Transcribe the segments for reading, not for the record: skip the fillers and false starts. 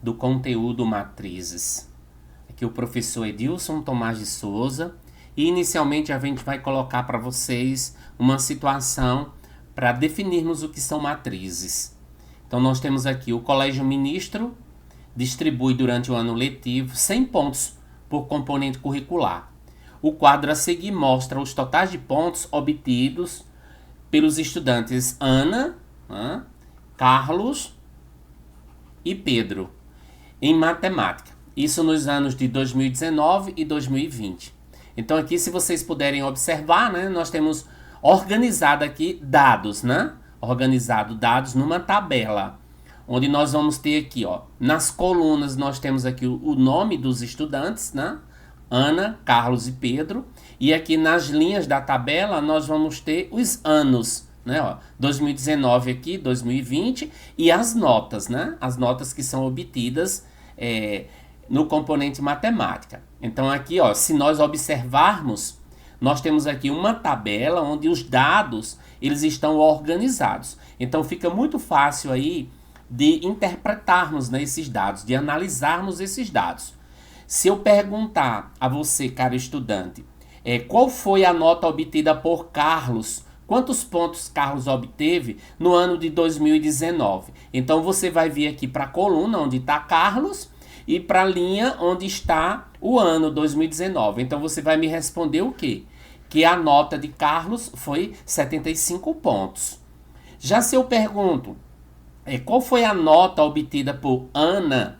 do conteúdo matrizes. Aqui o professor Edilson Tomás de Souza. E inicialmente a gente vai colocar para vocês uma situação para definirmos o que são matrizes. Então nós temos aqui o Colégio Ministro distribui durante o ano letivo 100 pontos por componente curricular. O quadro a seguir mostra os totais de pontos obtidos pelos estudantes Ana, Carlos e Pedro em matemática. Isso nos anos de 2019 e 2020. Então aqui, se vocês puderem observar, né, nós temos organizado aqui dados, né? Organizado dados numa tabela, onde nós vamos ter aqui, ó, nas colunas nós temos aqui o nome dos estudantes, né? Ana, Carlos e Pedro. E aqui nas linhas da tabela nós vamos ter os anos, né? Ó, 2019 aqui, 2020 e as notas, né? As notas que são obtidas no componente matemática. Então aqui, ó, se nós observarmos, nós temos aqui uma tabela onde os dados eles estão organizados. Então fica muito fácil aí de interpretarmos, né, esses dados, de analisarmos esses dados. Se eu perguntar a você, caro estudante, qual foi a nota obtida por Carlos, quantos pontos Carlos obteve no ano de 2019? Então você vai vir aqui para a coluna onde está Carlos e para a linha onde está o ano 2019. Então você vai me responder o quê? Que a nota de Carlos foi 75 pontos. Já se eu pergunto, qual foi a nota obtida por Ana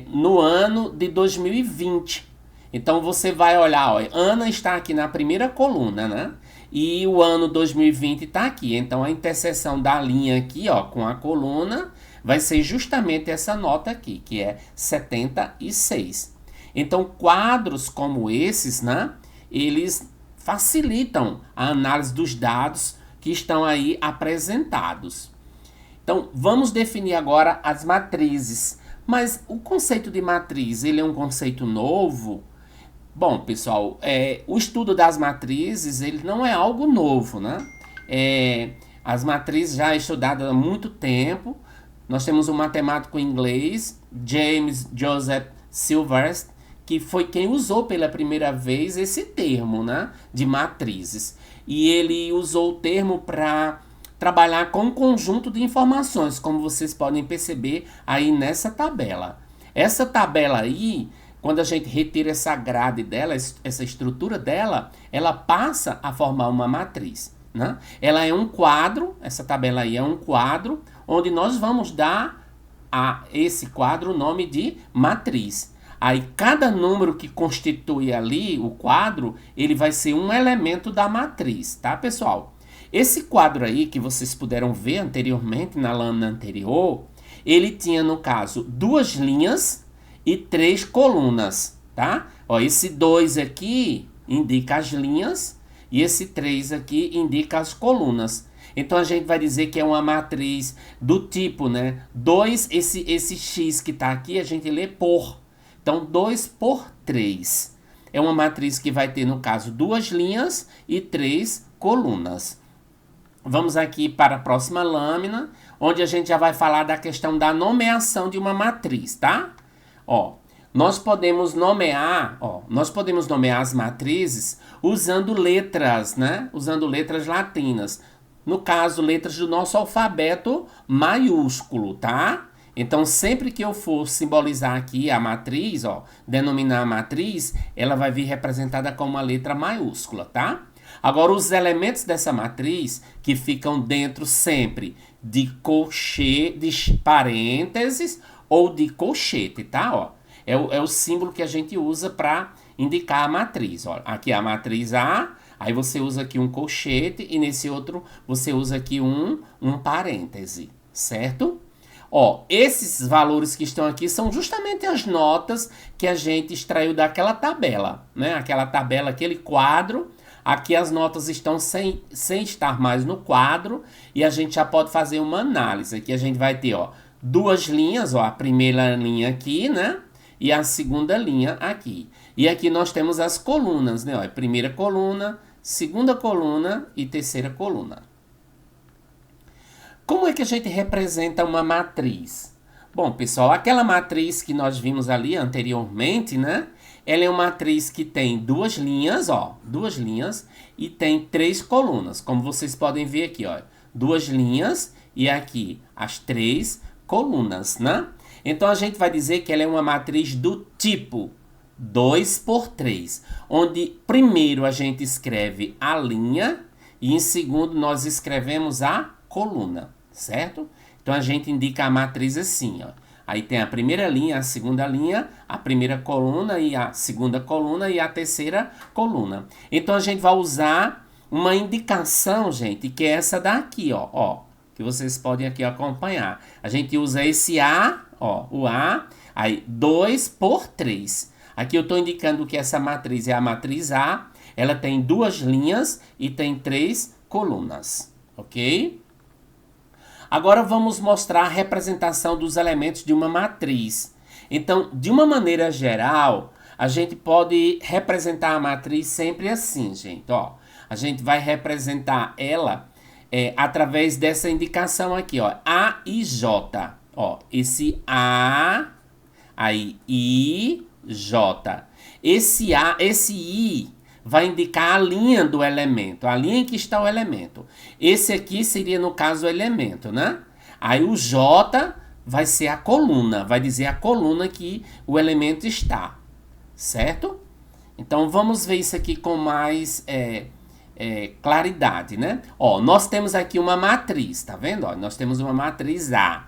no ano de 2020? Então você vai olhar, ó, Ana está aqui na primeira coluna, né? E o ano 2020 está aqui. Então a interseção da linha aqui, ó, com a coluna vai ser justamente essa nota aqui, que é 76. Então quadros como esses, né? Eles facilitam a análise dos dados que estão aí apresentados. Então, vamos definir agora as matrizes. Mas o conceito de matriz, ele é um conceito novo? Bom, pessoal, o estudo das matrizes, ele não é algo novo, né? As matrizes já estudadas há muito tempo. Nós temos um matemático inglês, James Joseph Silverst, que foi quem usou pela primeira vez esse termo, né, de matrizes. E ele usou o termo para trabalhar com um conjunto de informações, como vocês podem perceber aí nessa tabela. Essa tabela aí, quando a gente retira essa grade dela, essa estrutura dela, ela passa a formar uma matriz, né? Ela é um quadro, essa tabela aí é um quadro, onde nós vamos dar a esse quadro o nome de matriz. Aí cada número que constitui ali o quadro, ele vai ser um elemento da matriz, tá, pessoal? Esse quadro aí que vocês puderam ver anteriormente na lâmina anterior, ele tinha, no caso, 2 linhas e 3 colunas, tá? Ó, esse 2 aqui indica as linhas e esse 3 aqui indica as colunas. Então a gente vai dizer que é uma matriz do tipo, né? 2, esse x que está aqui, a gente lê por. Então 2 por 3. É uma matriz que vai ter, no caso, 2 linhas e 3 colunas. Vamos aqui para a próxima lâmina, onde a gente já vai falar da questão da nomeação de uma matriz, tá? Ó, nós podemos nomear as matrizes usando letras, né? Usando letras latinas. No caso, letras do nosso alfabeto maiúsculo, tá? Então, sempre que eu for simbolizar aqui a matriz, ó, denominar a matriz, ela vai vir representada com uma letra maiúscula, tá? Agora, os elementos dessa matriz que ficam dentro sempre de de parênteses ou de colchete, tá? Ó, é o símbolo que a gente usa para indicar a matriz. Ó, aqui é a matriz A, aí você usa aqui um colchete e nesse outro você usa aqui um parêntese, certo? Ó, esses valores que estão aqui são justamente as notas que a gente extraiu daquela tabela, né? Aquela tabela, aquele quadro. Aqui as notas estão sem estar mais no quadro e a gente já pode fazer uma análise. Aqui a gente vai ter, ó, 2 linhas, ó, a primeira linha aqui, né? E a segunda linha aqui. E aqui nós temos as colunas, né? Ó, primeira coluna, segunda coluna e terceira coluna. Como é que a gente representa uma matriz? Bom, pessoal, aquela matriz que nós vimos ali anteriormente, né? Ela é uma matriz que tem duas linhas, ó, duas linhas e tem três colunas, como vocês podem ver aqui, ó, duas linhas e aqui as três colunas, né? Então a gente vai dizer que ela é uma matriz do tipo 2 por 3, onde primeiro a gente escreve a linha e em segundo nós escrevemos a coluna, certo? Então a gente indica a matriz assim, ó. Aí tem a primeira linha, a segunda linha, a primeira coluna e a segunda coluna e a terceira coluna. Então a gente vai usar uma indicação, gente, que é essa daqui, ó, que vocês podem aqui acompanhar. A gente usa esse A, ó, o A, aí 2 por 3. Aqui eu estou indicando que essa matriz é a matriz A, ela tem duas linhas e tem três colunas, ok? Agora vamos mostrar a representação dos elementos de uma matriz. Então, de uma maneira geral, a gente pode representar a matriz sempre assim, gente. Ó, a gente vai representar ela através dessa indicação aqui, ó, A e J. Ó, esse A, aí I, J. Esse A, esse I vai indicar a linha do elemento, a linha em que está o elemento. Esse aqui seria, no caso, o elemento, né? Aí o J vai ser a coluna, vai dizer a coluna que o elemento está, certo? Então, vamos ver isso aqui com mais claridade, né? Ó, nós temos aqui uma matriz, tá vendo? Ó, nós temos uma matriz A.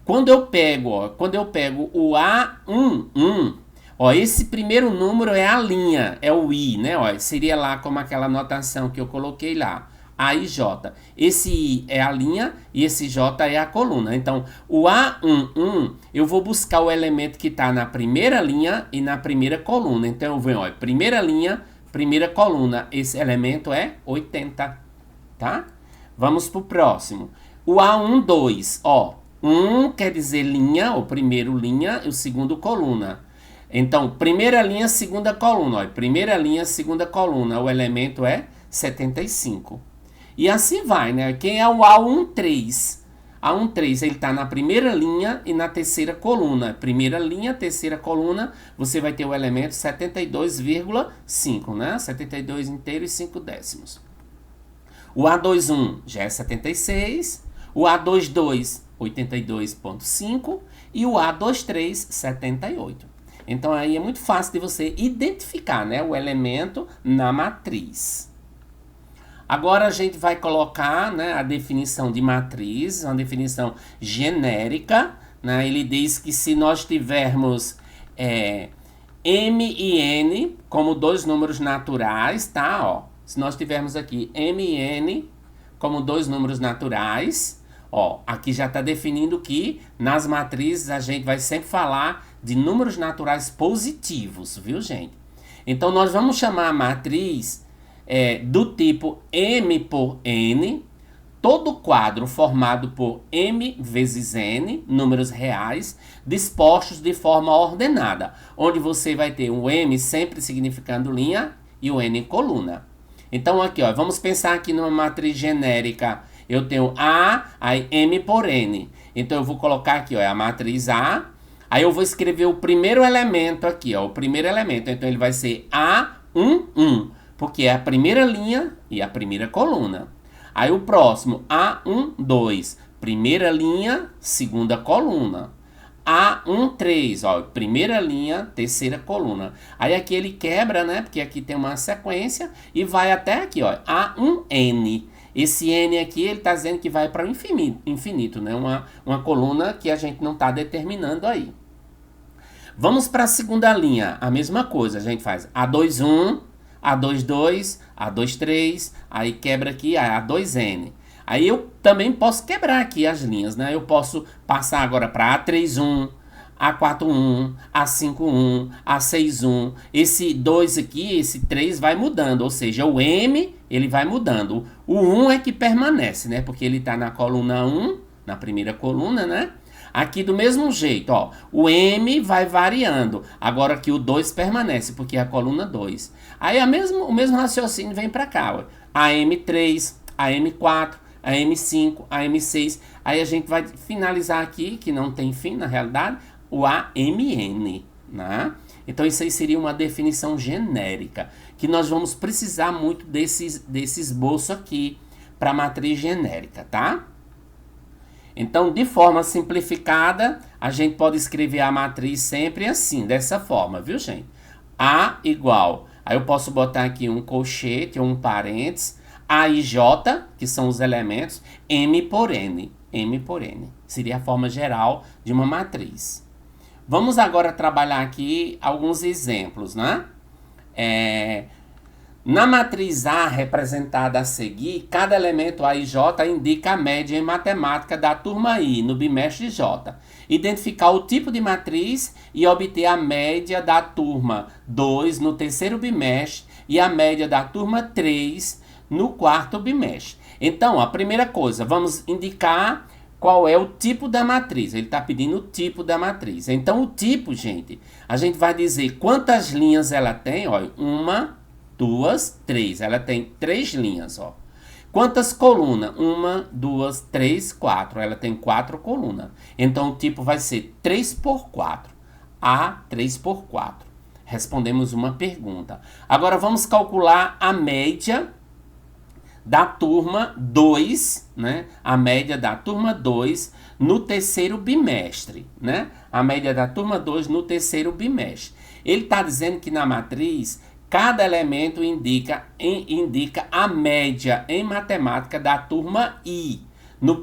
Quando eu pego o A11, ó, esse primeiro número é a linha, é o I, né? Ó, seria lá como aquela notação que eu coloquei lá, A e J. Esse I é a linha e esse J é a coluna. Então, o A11, eu vou buscar o elemento que está na primeira linha e na primeira coluna. Então, eu venho, ó, primeira linha, primeira coluna. Esse elemento é 80, tá? Vamos para o próximo. O A12, ó, 1 quer dizer linha, o primeiro linha e o segundo coluna. Então, primeira linha, segunda coluna. Ó, primeira linha, segunda coluna. O elemento é 75. E assim vai, né? Quem é o A13? A13, ele está na primeira linha e na terceira coluna. Primeira linha, terceira coluna, você vai ter o elemento 72,5, né? 72 inteiro e 5 décimos. O A21 já é 76. O A22, 82,5. E o A23, 78. Então, aí é muito fácil de você identificar, né, o elemento na matriz. Agora, a gente vai colocar, né, a definição de matriz, uma definição genérica. Né? Ele diz que se nós tivermos M e N como dois números naturais, tá? Ó, se nós tivermos aqui M e N como dois números naturais, ó, aqui já está definindo que nas matrizes a gente vai sempre falar de números naturais positivos, viu, gente? Então, nós vamos chamar a matriz do tipo M por N, todo quadro formado por M vezes N, números reais, dispostos de forma ordenada, onde você vai ter o M sempre significando linha e o N coluna. Então, aqui, ó, vamos pensar aqui numa matriz genérica. Eu tenho A, aí M por N. Então, eu vou colocar aqui, ó, a matriz A. Aí, eu vou escrever o primeiro elemento aqui, ó, o primeiro elemento. Então, ele vai ser A11, porque é a primeira linha e a primeira coluna. Aí, o próximo, A12, primeira linha, segunda coluna. A13, ó, primeira linha, terceira coluna. Aí aqui ele quebra, né? Porque aqui tem uma sequência e vai até aqui, ó, A1N. Esse N aqui, ele tá dizendo que vai para o infinito, né? Uma coluna que a gente não tá determinando aí. Vamos para a segunda linha, a mesma coisa, a gente faz A21, A22, A23, aí quebra aqui A2N. Aí eu também posso quebrar aqui as linhas, né? Eu posso passar agora para A31, A41, A51, A61. Esse 2 aqui, esse 3 vai mudando, ou seja, o M ele vai mudando. O 1 é que permanece, né? Porque ele está na coluna 1, na primeira coluna, né? Aqui do mesmo jeito, ó, o M vai variando. Agora aqui o 2 permanece, porque é a coluna 2. Aí o mesmo raciocínio vem para cá, ó. A M3, a M4, a M5, a M6. Aí a gente vai finalizar aqui, que não tem fim na realidade, o AMN, né? Então isso aí seria uma definição genérica, que nós vamos precisar muito desse esboço aqui para a matriz genérica, tá? Então, de forma simplificada, a gente pode escrever a matriz sempre assim, dessa forma, viu, gente? A igual, aí eu posso botar aqui um colchete ou um parênteses, A e J, que são os elementos, M por N. M por N. Seria a forma geral de uma matriz. Vamos agora trabalhar aqui alguns exemplos, né? Na matriz A representada a seguir, cada elemento A e J indica a média em matemática da turma I no bimestre J. Identificar o tipo de matriz e obter a média da turma 2 no terceiro bimestre e a média da turma 3 no quarto bimestre. Então, a primeira coisa, vamos indicar qual é o tipo da matriz. Ele está pedindo o tipo da matriz. Então, o tipo, gente, a gente vai dizer quantas linhas ela tem. Olha, 1, 2, 3. Ela tem 3 linhas, ó. Quantas colunas? 1, 2, 3, 4. Ela tem 4 colunas. Então, o tipo vai ser 3 por 4. A 3 por 4. Respondemos uma pergunta. Agora, vamos calcular a média da turma 2, né? A média da turma 2 no terceiro bimestre, né? A média da turma 2 no terceiro bimestre. Ele está dizendo que na matriz, cada elemento indica a média em matemática da turma I, no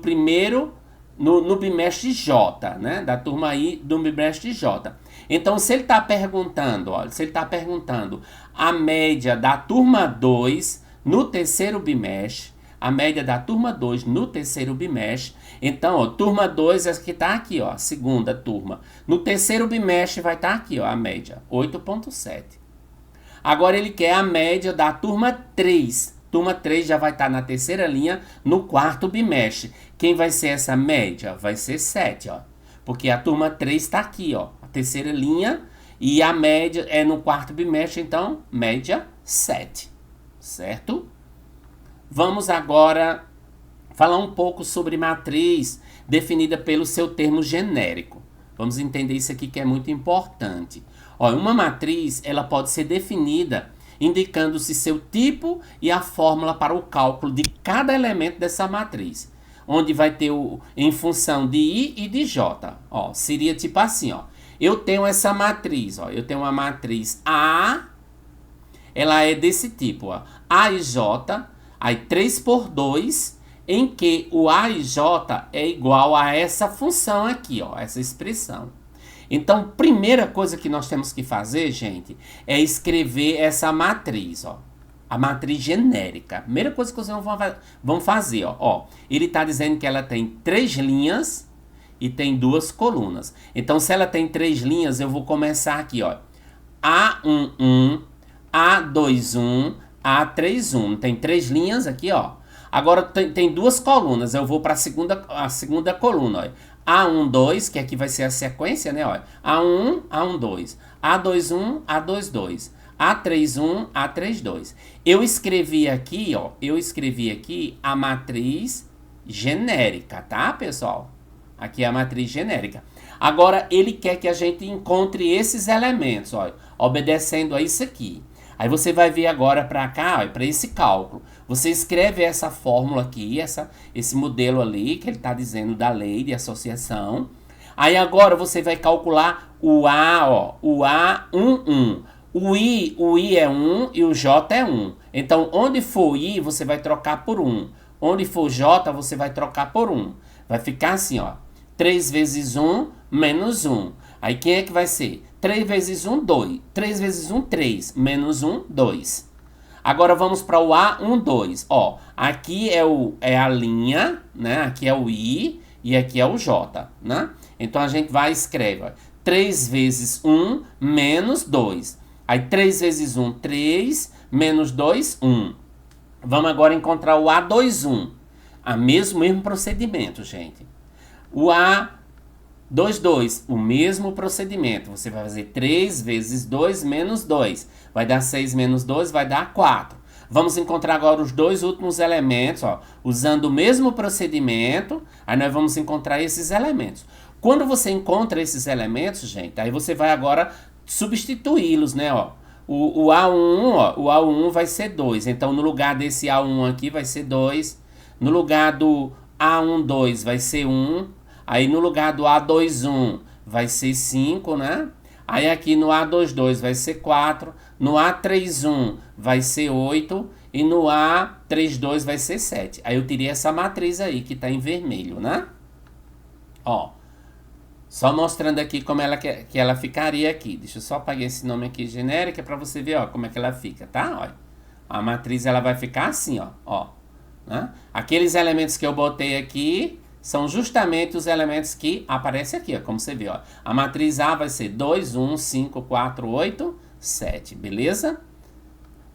bimestre J, né? Da turma I do bimestre J. Então, se ele está perguntando, olha, se ele está perguntando a média da turma 2 no terceiro bimestre, a média da turma 2 no terceiro bimestre. Então, ó, turma 2 é que está aqui, ó, a segunda turma. No terceiro bimestre vai estar aqui, ó, a média, 8,7. Agora ele quer a média da turma 3. Turma 3 já vai estar na terceira linha, no quarto bimestre. Quem vai ser essa média? Vai ser 7, ó. Porque a turma 3 está aqui, ó, a terceira linha, e a média é no quarto bimestre, então, média 7. Certo? Vamos agora falar um pouco sobre matriz definida pelo seu termo genérico. Vamos entender isso aqui que é muito importante. Olha, uma matriz ela pode ser definida indicando-se seu tipo e a fórmula para o cálculo de cada elemento dessa matriz, onde vai ter em função de I e de J. Ó, seria tipo assim, ó. Eu tenho essa matriz, ó. Eu tenho uma matriz A. Ela é desse tipo, ó, A e J, aí 3 por 2, em que o A e J é igual a essa função aqui, ó, essa expressão. Então, primeira coisa que nós temos que fazer, gente, é escrever essa matriz, ó, a matriz genérica. Primeira coisa que vocês vão fazer, ó, ele está dizendo que ela tem 3 linhas e tem 2 colunas. Então, se ela tem 3 linhas, eu vou começar aqui, ó, A11, A21, A31. Tem 3 linhas aqui, ó. Agora tem 2 colunas. Eu vou para a segunda coluna, ó. A12, que aqui vai ser a sequência, né, ó. A1, A12. A21, A22. A31, A32. Eu escrevi aqui, ó. A matriz genérica, tá, pessoal? Aqui é a matriz genérica. Agora, ele quer que a gente encontre esses elementos, ó, obedecendo a isso aqui. Aí você vai vir agora para cá, para esse cálculo. Você escreve essa fórmula aqui, esse modelo ali, que ele está dizendo da lei de associação. Aí agora você vai calcular o A, ó, o A11. O I é 1 e o J é 1. Então, onde for I, você vai trocar por 1. Onde for J, você vai trocar por 1. Vai ficar assim, ó. 3 vezes 1 menos 1. Aí quem é que vai ser? 3 vezes 1, 2. 3 vezes 1, 3. Menos 1, 2. Agora vamos para o A12. Ó, aqui é a linha, né? Aqui é o I e aqui é o J, né? Então a gente vai e escreve, ó, 3 vezes 1 menos 2. Aí 3 vezes 1, 3. Menos 2, 1. Vamos agora encontrar o A21. Mesmo procedimento, gente. O A22, o mesmo procedimento. Você vai fazer 3 vezes 2 menos 2. Vai dar 6 menos 2, vai dar 4. Vamos encontrar agora os dois últimos elementos, ó, usando o mesmo procedimento. Aí nós vamos encontrar esses elementos. Quando você encontra esses elementos, gente, aí você vai agora substituí-los, né, ó. O A1, ó, o A1 vai ser 2. Então, no lugar desse A1 aqui vai ser 2. No lugar do A12 vai ser 1. Aí, no lugar do A21 vai ser 5, né? Aí, aqui no A22 vai ser 4. No A31 vai ser 8. E no A32 vai ser 7. Aí, eu tirei essa matriz aí, que tá em vermelho, né? Ó. Só mostrando aqui como que ela ficaria aqui. Deixa eu só apagar esse nome aqui genérico para você ver, ó, como é que ela fica, tá? Olha. A matriz ela vai ficar assim, ó, né? Aqueles elementos que eu botei aqui são justamente os elementos que aparecem aqui, ó, como você vê, ó. A matriz A vai ser 2, 1, 5, 4, 8, 7, beleza?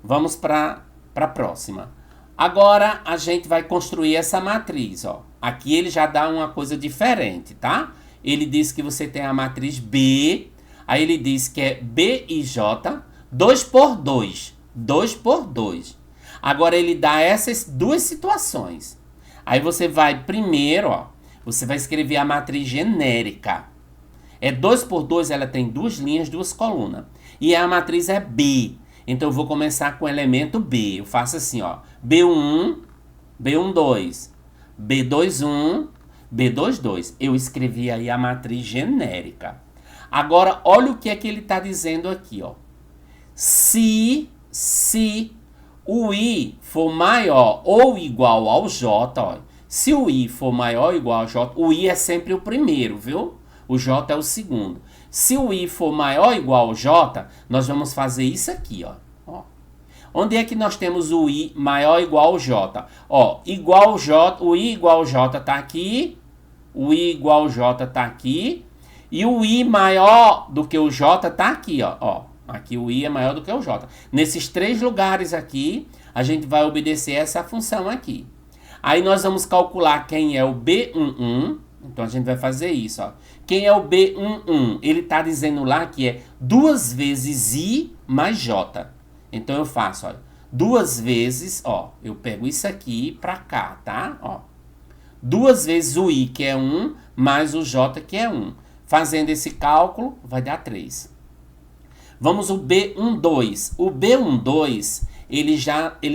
Vamos para a próxima. Agora a gente vai construir essa matriz, ó. Aqui ele já dá uma coisa diferente, tá? Ele diz que você tem a matriz B, aí ele diz que é B e J, 2 por 2, 2 por 2. Agora ele dá essas duas situações. Aí você vai primeiro, ó, você vai escrever a matriz genérica. É 2 por 2, ela tem duas linhas, duas colunas. E a matriz é B. Então eu vou começar com o elemento B. Eu faço assim, ó, B1, B12, B21, B22. Eu escrevi aí a matriz genérica. Agora, olha o que é que ele está dizendo aqui, ó. Se o I for maior ou igual ao J, ó. Se o I for maior ou igual ao J, o I é sempre o primeiro, viu? O J é o segundo. Se o I for maior ou igual ao J, nós vamos fazer isso aqui, ó. Onde é que nós temos o I maior ou igual ao J? Ó, igual ao J, o I igual ao J tá aqui. O I igual ao J tá aqui. E o I maior do que o J tá aqui, ó. Aqui o I é maior do que o J. Nesses três lugares aqui, a gente vai obedecer essa função aqui. Aí nós vamos calcular quem é o B11. Então a gente vai fazer isso, ó. Quem é o B11? Ele tá dizendo lá que é 2 vezes I mais J. Então eu faço, ó, 2 vezes, ó, eu pego isso aqui pra cá, tá? Ó. 2 vezes o I, que é 1, mais o J, que é 1. Fazendo esse cálculo, vai dar 3. Vamos o B12. O B12, ele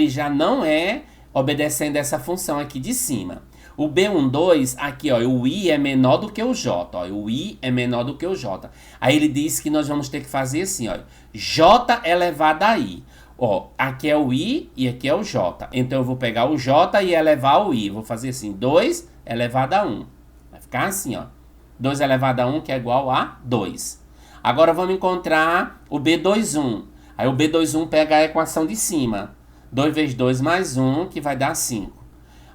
já não é obedecendo essa função aqui de cima. O B12, aqui, ó, o I é menor do que o J, ó, o I é menor do que o J. Aí ele diz que nós vamos ter que fazer assim, ó, J elevado a I. Ó, aqui é o I e aqui é o J. Então eu vou pegar o J e elevar o I. Vou fazer assim, 2 elevado a 1. Vai ficar assim, ó. 2 elevado a 1, que é igual a 2. Agora vamos encontrar o B21. Aí o B21 pega a equação de cima. 2 vezes 2 mais 1, que vai dar 5.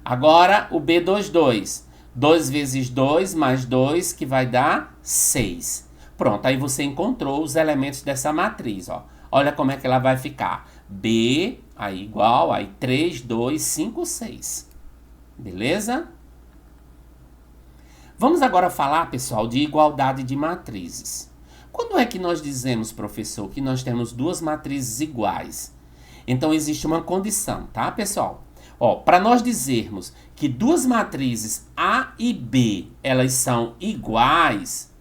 Agora o B22. 2 vezes 2 mais 2, que vai dar 6. Pronto, aí você encontrou os elementos dessa matriz, ó. Olha como é que ela vai ficar. B, aí igual, aí 3, 2, 5, 6. Beleza? Vamos agora falar, pessoal, de igualdade de matrizes. Quando é que nós dizemos, professor, que nós temos duas matrizes iguais? Então, existe uma condição, tá, pessoal? Ó, para nós dizermos que duas matrizes A e B, elas são iguais,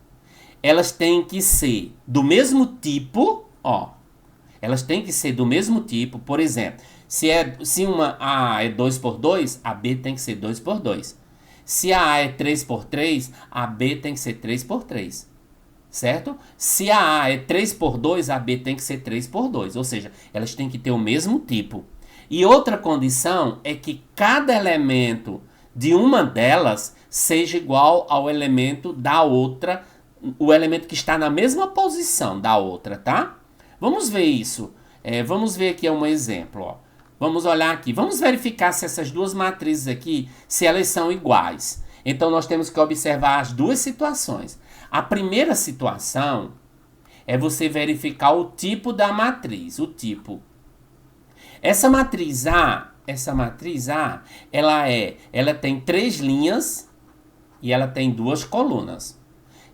elas têm que ser do mesmo tipo, ó. Elas têm que ser do mesmo tipo, por exemplo, se uma A é 2 por 2, a B tem que ser 2 por 2. Se a A é 3 por 3, a B tem que ser 3 por 3. Certo? Se a A é 3 por 2, a B tem que ser 3 por 2. Ou seja, elas têm que ter o mesmo tipo. E outra condição é que cada elemento de uma delas seja igual ao elemento da outra, o elemento que está na mesma posição da outra, tá? Vamos ver isso. Vamos ver aqui um exemplo, ó. Vamos olhar aqui. Vamos verificar se essas duas matrizes aqui, se elas são iguais. Então, nós temos que observar as duas situações. A primeira situação é você verificar o tipo da matriz, o tipo. Essa matriz A, ela tem 3 linhas e ela tem 2 colunas.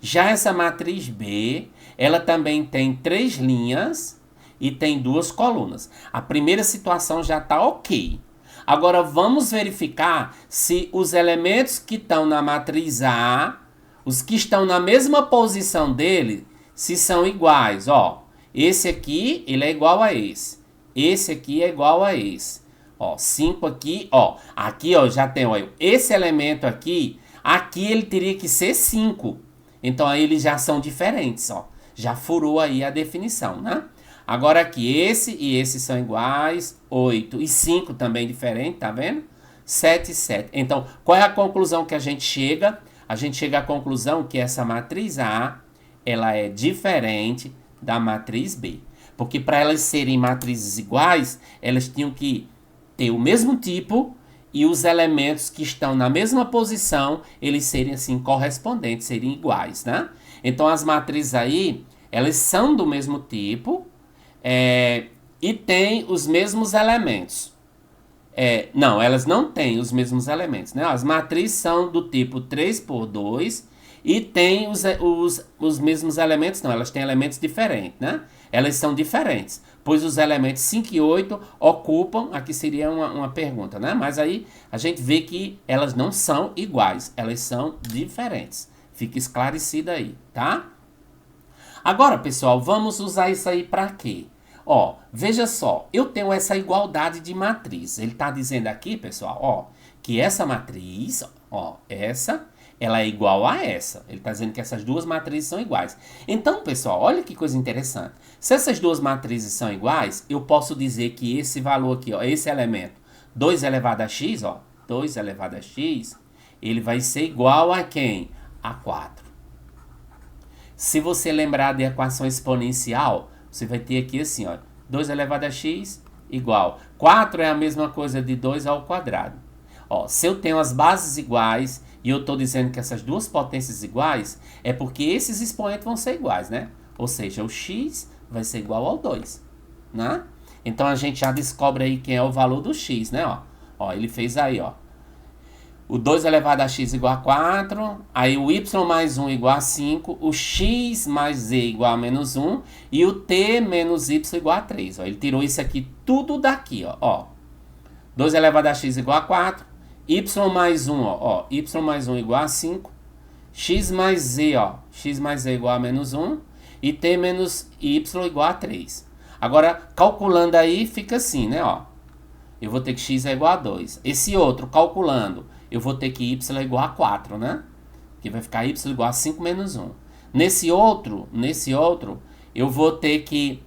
Já essa matriz B, ela também tem 3 linhas e tem duas colunas. A primeira situação já está ok. Agora vamos verificar se os elementos que estão na matriz A, os que estão na mesma posição dele, se são iguais. Ó, esse aqui ele é igual a esse. Esse aqui é igual a esse. Ó, 5 aqui, ó. Aqui, ó, já tem, ó, esse elemento aqui, aqui ele teria que ser 5. Então aí eles já são diferentes, ó. Já furou aí a definição, né? Agora aqui, esse e esse são iguais, 8 e 5 também diferente, tá vendo? 7 e 7. Então, qual é a conclusão que a gente chega? A gente chega à conclusão que essa matriz A, ela é diferente da matriz B. Porque para elas serem matrizes iguais, elas tinham que ter o mesmo tipo e os elementos que estão na mesma posição, eles serem assim correspondentes, serem iguais, né? Então as matrizes aí, elas são do mesmo tipo e têm os mesmos elementos. Não, elas não têm os mesmos elementos, né? As matrizes são do tipo 3 por 2 e têm os mesmos elementos, não, elas têm elementos diferentes, né? Elas são diferentes, pois os elementos 5 e 8 ocupam, aqui seria uma pergunta, né? Mas aí a gente vê que elas não são iguais, elas são diferentes. Fica esclarecido aí, tá? Agora, pessoal, vamos usar isso aí para quê? Ó, veja só, eu tenho essa igualdade de matriz. Ele está dizendo aqui, pessoal, ó, que essa matriz, ó, ela é igual a essa. Ele está dizendo que essas duas matrizes são iguais. Então, pessoal, olha que coisa interessante. Se essas duas matrizes são iguais, eu posso dizer que esse valor aqui, ó, esse elemento, 2 elevado a x, ó, 2 elevado a x, ele vai ser igual a quem? A 4. Se você lembrar de equação exponencial, você vai ter aqui assim, ó, 2 elevado a x igual. 4 é a mesma coisa de 2 ao quadrado. Ó, se eu tenho as bases iguais e eu estou dizendo que essas duas potências iguais, é porque esses expoentes vão ser iguais, né? Ou seja, o x vai ser igual ao 2, né? Então a gente já descobre aí quem é o valor do x, né? Ó, ele fez aí, ó. O 2 elevado a x igual a 4, aí o y mais 1 igual a 5, o x mais z igual a menos 1 e o t menos y igual a 3. Ó, ele tirou isso aqui tudo daqui, ó. 2 elevado a x igual a 4, y mais 1, ó, y mais 1 igual a 5, x mais z, ó, x mais z igual a menos 1 e t menos y igual a 3. Agora, calculando aí, fica assim, né, ó. Eu vou ter que x é igual a 2. Esse outro, calculando, eu vou ter que y é igual a 4, né? Que vai ficar y igual a 5 menos 1. Nesse outro, eu vou ter que...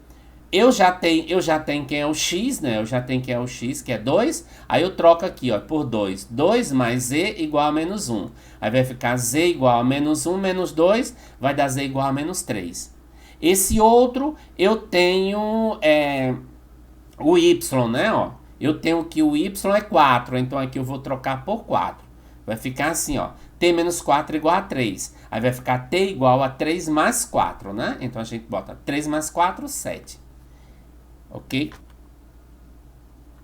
Eu já tenho quem é o x, né? Eu já tenho quem é o x, que é 2. Aí eu troco aqui, ó, por 2. 2 mais z igual a menos 1. Aí vai ficar z igual a menos 1 menos 2, vai dar z igual a menos 3. Esse outro, eu tenho o y, né, ó. Eu tenho que o y é 4, então aqui eu vou trocar por 4. Vai ficar assim, ó, t menos 4 igual a 3. Aí vai ficar t igual a 3 mais 4, né? Então a gente bota 3 mais 4, 7. Ok?